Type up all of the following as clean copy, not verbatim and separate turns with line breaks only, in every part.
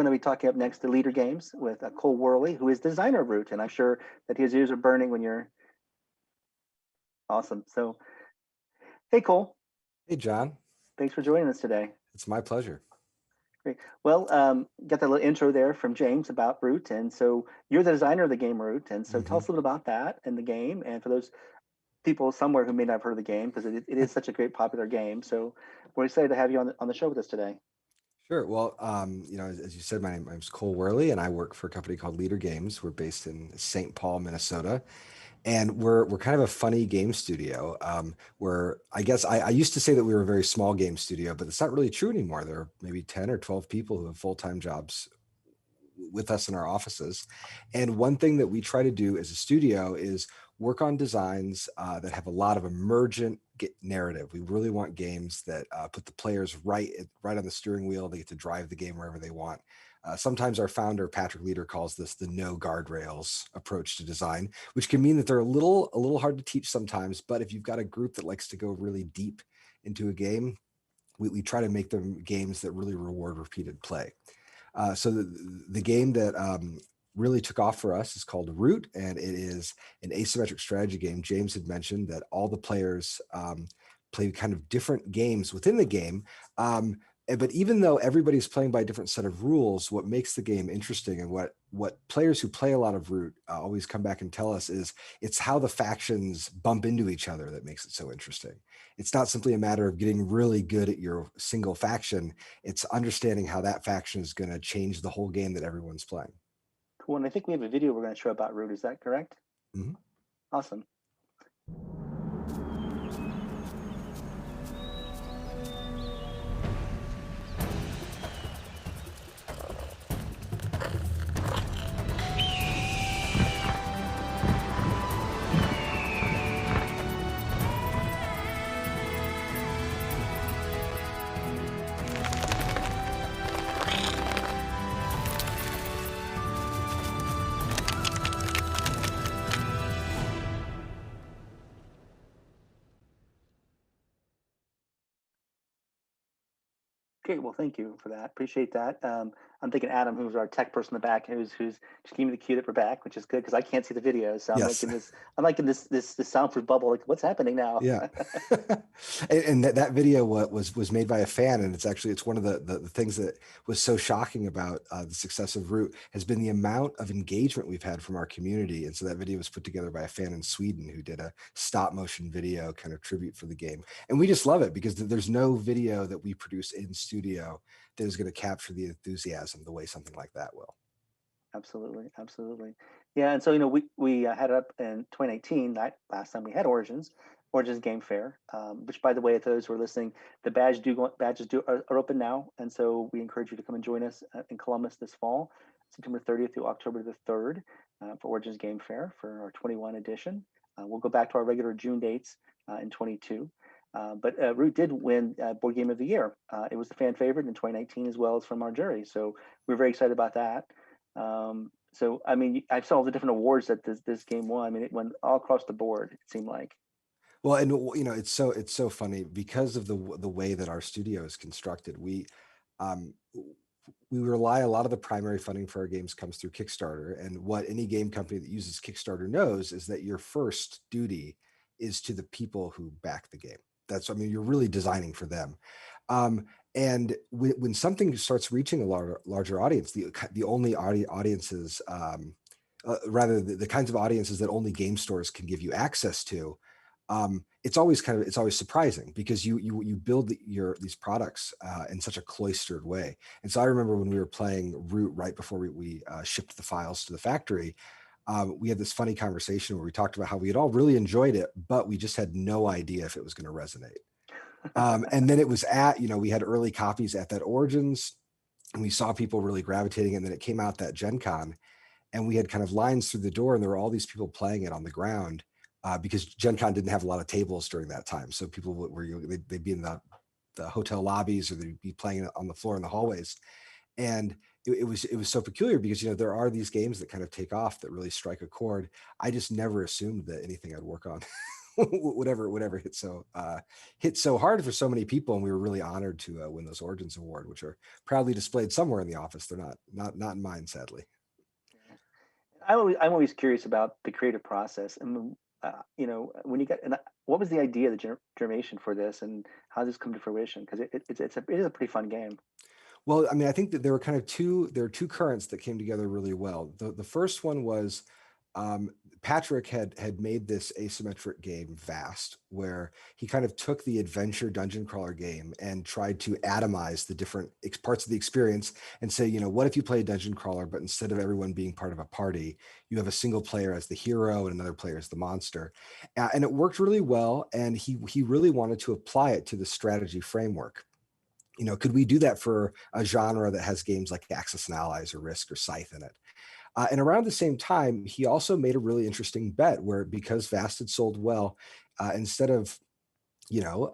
going to be talking up next to Leder Games with Cole Wehrle, who is designer of Root, and I'm sure that his ears are burning when you're awesome. So, hey, Cole,
Hey, John.
thanks for joining us today.
It's my pleasure.
Great. Well, got that little intro there from James about Root, and so you're the designer of the game Root, and so tell
hmm
us a little bit about that and the game, and for those people somewhere who may not have heard of the game, because it is such a great popular game. So we're excited to have you on the show with us today.
Sure. Well, as you said, my name's Cole Worley, and I work for a company called Leder Games. We're based in St. Paul, Minnesota, and we're kind of a funny game studio. Where I guess I used to say that we were a very small game studio, but it's not really true anymore. There are maybe 10 or 12 people who have full-time jobs with us in our offices. And one thing that we try to do as a studio is work on designs that have a lot of emergent narrative. We really want games that put the players right on the steering wheel. They get to drive the game wherever they want. Sometimes our founder, Patrick Leder, calls this the no guardrails approach to design, which can mean that they're a little hard to teach sometimes. But if you've got a group that likes to go really deep into a game, we try to make them games that really reward repeated play. So the game that really took off for us is called Root, and it is an asymmetric strategy game. James had mentioned that all the players play kind of different games within the game. But even though everybody's playing by a different set of rules, what makes the game interesting and what players who play a lot of Root always come back and tell us is it's how the factions bump into each other that makes it so interesting. It's not simply a matter of getting really good at your single faction. It's understanding how that faction is going to change the whole game that everyone's playing.
Cool. And I think we have a video we're going to show about Root. Is that correct?
Mhm.
Awesome. Okay, well, thank you for that. Appreciate that. I'm thinking Adam, who's our tech person in the back, who's just giving me the cue that we're back, which is good because I can't see the video. So I'm like
Yes.
in this, I'm like in this soundproof bubble. Like, what's happening now?
Yeah. And that video was made by a fan, and it's one of the things that was so shocking about the success of Root has been the amount of engagement we've had from our community. And so that video was put together by a fan in Sweden who did a stop motion video kind of tribute for the game. And we just love it because there's no video that we produce in studio that is going to capture the enthusiasm the way something like that will.
Absolutely, absolutely. Yeah, and so we had it up in 2019. That last time we had Origins Game Fair. Which, by the way, if those who are listening, the badges are open now, and so we encourage you to come and join us in Columbus this fall, September 30th through October the 3rd, for Origins Game Fair for our 21 edition. We'll go back to our regular June dates in 22. But Root did win Board Game of the Year. It was the fan favorite in 2019 as well as from our jury. So we're very excited about that. So I mean, I saw all the different awards that this game won. I mean, it went all across the board. It seemed like.
Well, and it's so funny because of the way that our studio is constructed. Um, we rely a lot of the primary funding for our games comes through Kickstarter, and what any game company that uses Kickstarter knows is that your first duty is to the people who back the game. I mean, you're really designing for them. Um, and when something starts reaching a larger audience, the only audiences, rather the kinds of audiences that only game stores can give you access to, it's always surprising because you build these products in such a cloistered way. And so I remember when we were playing Root right before we shipped the files to the factory, we had this funny conversation where we talked about how we had all really enjoyed it, but we just had no idea if it was going to resonate. And then it was we had early copies at that Origins, and we saw people really gravitating, and then it came out that Gen Con, and we had kind of lines through the door, and there were all these people playing it on the ground because Gen Con didn't have a lot of tables during that time. So people they'd be in the hotel lobbies, or they'd be playing on the floor in the hallways. And it was so peculiar because there are these games that kind of take off that really strike a chord. I just never assumed that anything I'd work on whatever hit so hard for so many people, and we were really honored to win those Origins Award, which are proudly displayed somewhere in the office. They're not in mine, sadly.
Yeah. I'm always curious about the creative process, and you know, when you get, and what was the idea, the germination for this, and how did this come to fruition? Because it is a pretty fun game.
Well, I mean, I think that there are two currents that came together really well. The first one was um, Patrick had made this asymmetric game Vast, where he kind of took the adventure dungeon crawler game and tried to atomize the different parts of the experience and say, you know, what if you play a dungeon crawler, but instead of everyone being part of a party, you have a single player as the hero and another player as the monster, and it worked really well. And he really wanted to apply it to the strategy framework. You know, could we do that for a genre that has games like Axis and Allies or Risk or Scythe in it? And around the same time, he also made a really interesting bet where, because Vast had sold well, instead of, you know,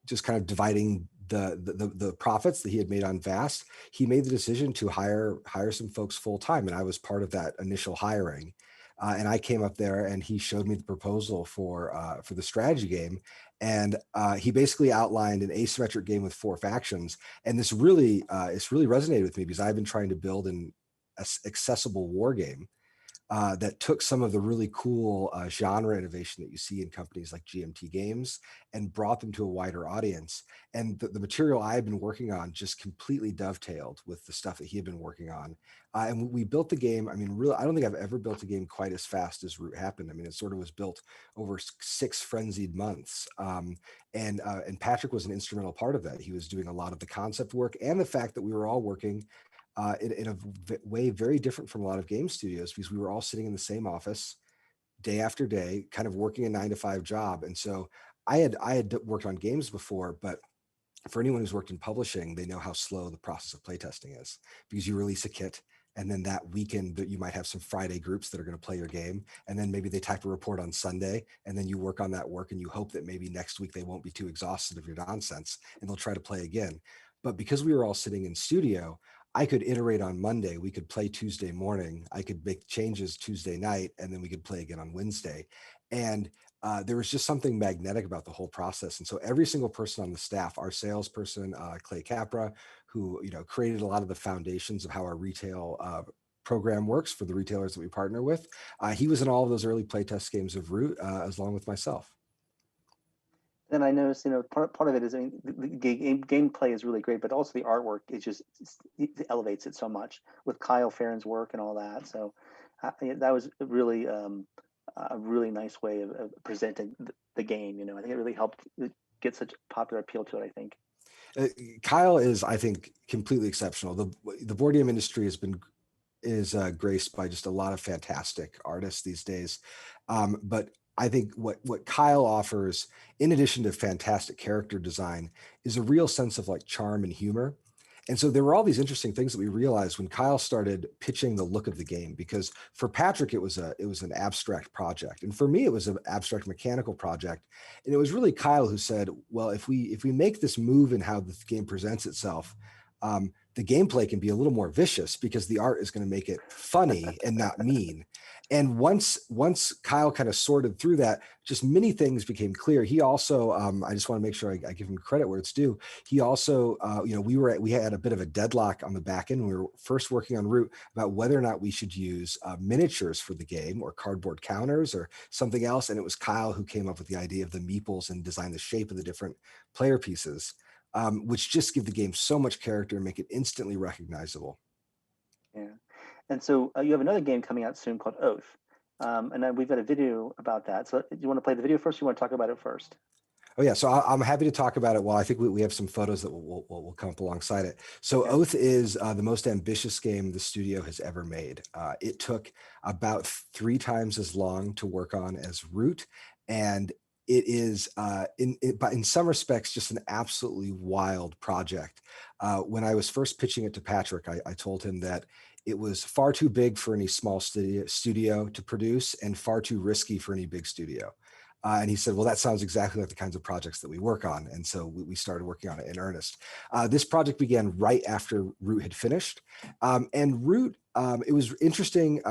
just kind of dividing the profits that he had made on Vast, he made the decision to hire some folks full time, and I was part of that initial hiring. And I came up there, and he showed me the proposal for the strategy game, and he basically outlined an asymmetric game with 4 factions. And it's really resonated with me, because I've been trying to build an accessible war game that took some of the really cool genre innovation that you see in companies like GMT Games and brought them to a wider audience. And the material I had been working on just completely dovetailed with the stuff that he had been working on. And we built the game. I mean, really, I don't think I've ever built a game quite as fast as Root happened. I mean, it sort of was built over 6 frenzied months. And Patrick was an instrumental part of that. He was doing a lot of the concept work, and the fact that we were all working in a way very different from a lot of game studios, because we were all sitting in the same office day after day, kind of working a 9 to 5 job. And so I had worked on games before, but for anyone who's worked in publishing, they know how slow the process of playtesting is, because you release a kit, and then that weekend that you might have some Friday groups that are going to play your game, and then maybe they type a report on Sunday, and then you work on that work, and you hope that maybe next week they won't be too exhausted of your nonsense and they'll try to play again. But because we were all sitting in studio, I could iterate on Monday, we could play Tuesday morning, I could make changes Tuesday night, and then we could play again on Wednesday. And there was just something magnetic about the whole process. And so every single person on the staff, our salesperson, Clay Capra, who, you know, created a lot of the foundations of how our retail program works for the retailers that we partner with, he was in all of those early playtest games of Root, as long with myself.
And I noticed, you know, part of it is, I mean, the gameplay is really great, but also the artwork is just, it elevates it so much with Kyle Farron's work and all that. So that was really a really nice way of presenting the game. You know, I think it really helped get such popular appeal to it, I think.
Kyle is, I think, completely exceptional. The board game industry is graced by just a lot of fantastic artists these days. But I think what Kyle offers, in addition to fantastic character design, is a real sense of like charm and humor. And so there were all these interesting things that we realized when Kyle started pitching the look of the game, because for Patrick it was an abstract project, and for me it was an abstract mechanical project. And it was really Kyle who said, well, if we make this move in how the game presents itself, the gameplay can be a little more vicious, because the art is going to make it funny and not mean. And once Kyle kind of sorted through that, just many things became clear. He also, I just want to make sure I give him credit where it's due. He also, you know, we had a bit of a deadlock on the back end when we were first working on Root about whether or not we should use miniatures for the game, or cardboard counters, or something else. And it was Kyle who came up with the idea of the meeples and designed the shape of the different player pieces, which just give the game so much character and make it instantly recognizable.
Yeah. And so you have another game coming out soon called Oath. And then we've got a video about that. So do you want to play the video first, or you want to talk about it first?
Oh yeah, so I'm happy to talk about it. Well, I think we have some photos that will come up alongside it. So
Okay.
Oath is the most ambitious game the studio has ever made. It took about 3 times as long to work on as Root, and it is but in some respects just an absolutely wild project. When I was first pitching it to Patrick, I told him that it was far too big for any small studio to produce, and far too risky for any big studio. And he said, well, that sounds exactly like the kinds of projects that we work on. And so we started working on it in earnest. This project began right after Root had finished. And Root, it was interesting.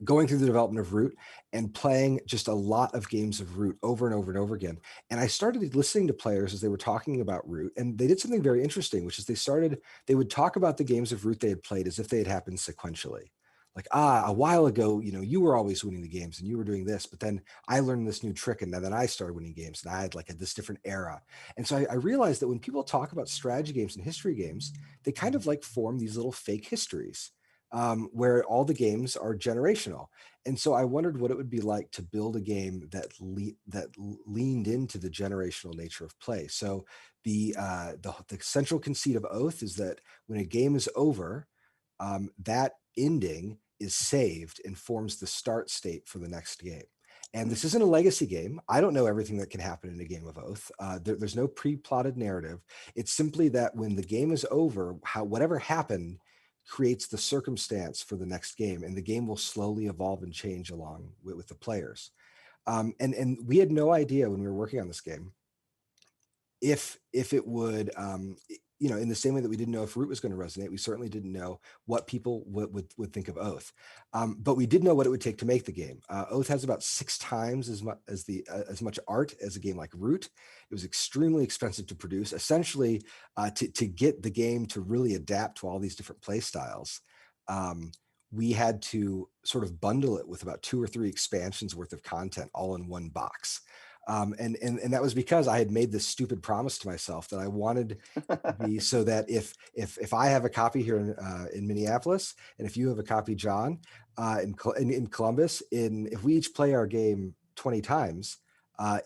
going through the development of Root and playing just a lot of games of Root over and over and over again. And I started listening to players as they were talking about Root, and they did something very interesting, which is they would talk about the games of Root they had played as if they had happened sequentially. Like, a while ago, you were always winning the games and you were doing this, but then I learned this new trick and then I started winning games and I had like this different era. And so I realized that when people talk about strategy games and history games, they kind of like form these little fake histories, where all the games are generational. And so I wondered what it would be like to build a game that leaned into the generational nature of play. So the central conceit of Oath is that when a game is over, that ending is saved and forms the start state for the next game. And this isn't a legacy game. I don't know everything that can happen in a game of Oath. There's no pre-plotted narrative. It's simply that when the game is over, whatever happened creates the circumstance for the next game, and the game will slowly evolve and change along with the players. And we had no idea when we were working on this game if it would, in the same way that we didn't know if Root was going to resonate, we certainly didn't know what people would think of Oath. But we did know what it would take to make the game. Oath has about 6 times as much art as a game like Root. It was extremely expensive to produce. Essentially, to get the game to really adapt to all these different play styles, we had to sort of bundle it with about 2 or 3 expansions worth of content all in one box. And that was because I had made this stupid promise to myself that I wanted to be so that if I have a copy here in Minneapolis, and if you have a copy, John, in Columbus, if we each play our game 20 times,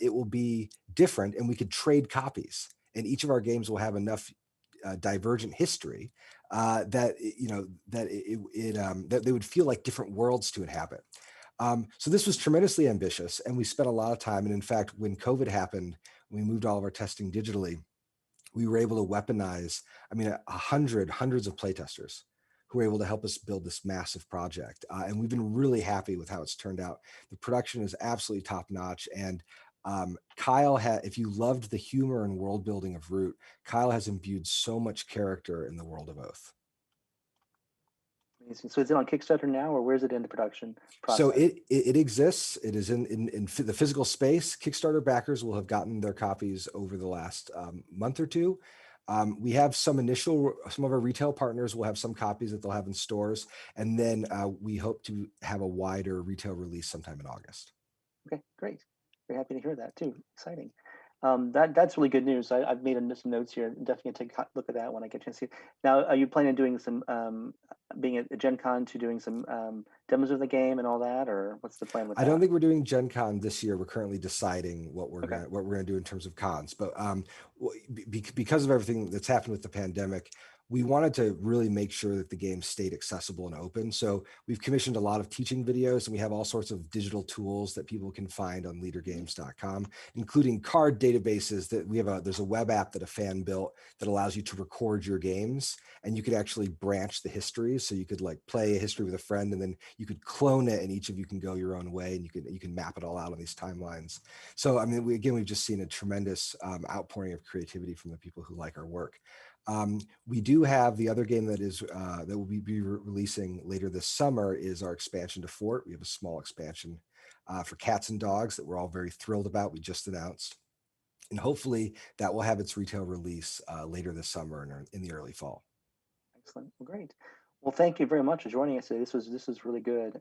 it will be different, and we could trade copies, and each of our games will have enough divergent history that they would feel like different worlds to inhabit. So this was tremendously ambitious, and we spent a lot of time. And in fact, when COVID happened, we moved all of our testing digitally. We were able to weaponize, hundreds of playtesters who were able to help us build this massive project. And we've been really happy with how it's turned out. The production is absolutely top notch. And Kyle if you loved the humor and world building of Root, Kyle has imbued so much character in the world of Oath.
Amazing. So is it on Kickstarter now, or where's it in the production
So
process?
it exists. It is in the physical space. Kickstarter backers will have gotten their copies over the last month or two. We have some of our retail partners will have some copies that they'll have in stores, and then we hope to have a wider retail release sometime in August.
Okay, great. Very happy to hear that too. Exciting. That's really good news. I've made some notes here. Definitely take a look at that when I get a chance to see it. Now, are you planning on doing some being at Gen Con to doing some demos of the game and all that, or what's the plan with
I
that?
don't think we're doing Gen Con this year. We're currently deciding what we're
Okay.
gonna do in terms of cons. But because of everything that's happened with the pandemic, we wanted to really make sure that the game stayed accessible and open. So we've commissioned a lot of teaching videos, and we have all sorts of digital tools that people can find on leadergames.com, including card databases. There's a web app that a fan built that allows you to record your games, and you could actually branch the histories. So you could like play a history with a friend, and then you could clone it, and each of you can go your own way, and you can map it all out on these timelines. So we've just seen a tremendous outpouring of creativity from the people who like our work. We do have the other game that will be releasing later this summer is our expansion to Fort. We have a small expansion for cats and dogs that we're all very thrilled about. We just announced, and hopefully that will have its retail release later this summer and in the early fall.
Excellent. Well, great. Well, thank you very much for joining us today. This was really good.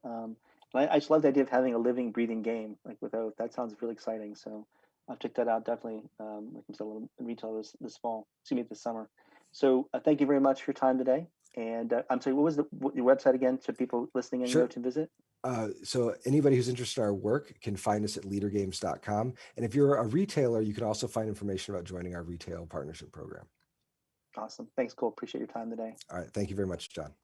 I just love the idea of having a living, breathing game like with Oath. That sounds really exciting. So I'll check that out definitely. Like I said, a little retail this fall. Excuse me, this summer. So thank you very much for your time today. And I'm sorry, what was your website again, so people listening and know
Sure.
to visit?
So anybody who's interested in our work can find us at leadergames.com. And if you're a retailer, you can also find information about joining our retail partnership program.
Awesome. Thanks, Cole. Appreciate your time today.
All right. Thank you very much, John.